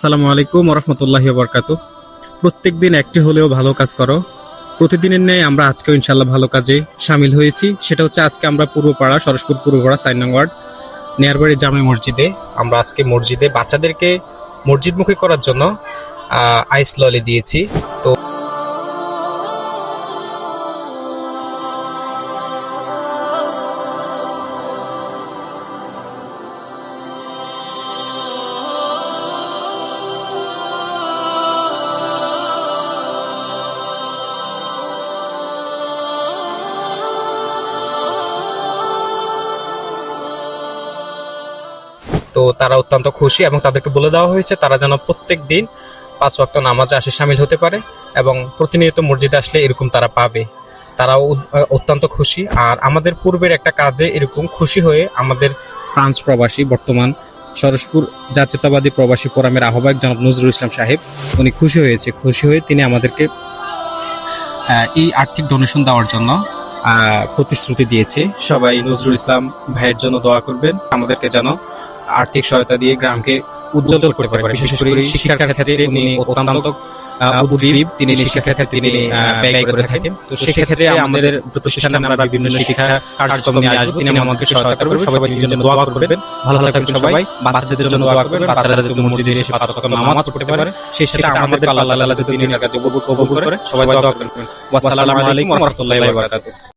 আসসালামু আলাইকুম ওরহমতুল্লাহি ওয়াবারাকাতুহু। প্রত্যেকদিন একটি হলেও ভালো কাজ করো। প্রতিদিনের ন্যায় আমরা আজকেও ইনশাল্লাহ ভালো কাজে সামিল হয়েছি। সেটা হচ্ছে আজকে আমরা পূর্বপাড়া সরস্বর পূর্বপাড়া 4 নং ওয়ার্ড নেয়ারবাড়ি জামে মসজিদে আমরা আজকে মসজিদে বাচ্চাদেরকে মসজিদমুখী করার জন্য আইস ললি দিয়েছি। তো তো তারা অত্যন্ত খুশি এবং তাদেরকে বলে দেওয়া হয়েছে তারা যেন প্রত্যেক দিন 5 ওয়াক্ত নামাজে আসে সামিল হতে পারে এবং প্রতিনিয়ত মসজিদে আসলে এরকম তারা পাবে। তারাও অত্যন্ত খুশি। আর আমাদের পূর্বের একটা কাজে এরকম খুশি হয়ে আমাদের ফ্রান্স প্রবাসী বর্তমান সরস্বর জাতীয়তাবাদী প্রবাসী ফোরামের আহ্বায়ক জনাব নজরুল ইসলাম সাহেব উনি খুশি হয়ে তিনি আমাদেরকে এই আর্থিক ডোনেশন দেওয়ার জন্য প্রতিশ্রুতি দিয়েছে। সবাই নজরুল ইসলাম ভাইয়ের জন্য দোয়া করবেন, আমাদেরকে যেন আর্থিক সহায়তা দিয়ে গ্রামকে উজ্জ্বল করতে পারে। বিশেষ করে শিক্ষার ক্ষেত্রে উনি অত্যন্ত উদ্গ্রীব, তিনি শিক্ষার ক্ষেত্রে তিনি ব্যয় করে থাকেন। তো সেক্ষেত্রে আমাদের প্রতিষ্ঠানে আমরা বিভিন্ন শিক্ষা কার্যক্রম নিয়ে আসবো, তিনি আমাদেরকে সহায়তা করবেন। সবাই নিজের জন্য দোয়া করবেন, ভালো থাকবেন সবাই। বাচ্চাদের জন্য দোয়া করবেন, বাচ্চারা যাতে মসজিদে এসে 5 ওয়াক্ত নামাজ পড়তে পারে, সেই সাথে আমাদের আল্লাহ যাতে দিনের কাজে কবুল করে। সবাই দোয়া করবেন। ওয়াসসালামু আলাইকুম ওয়া রাহমাতুল্লাহি ওয়া বারাকাতুহু।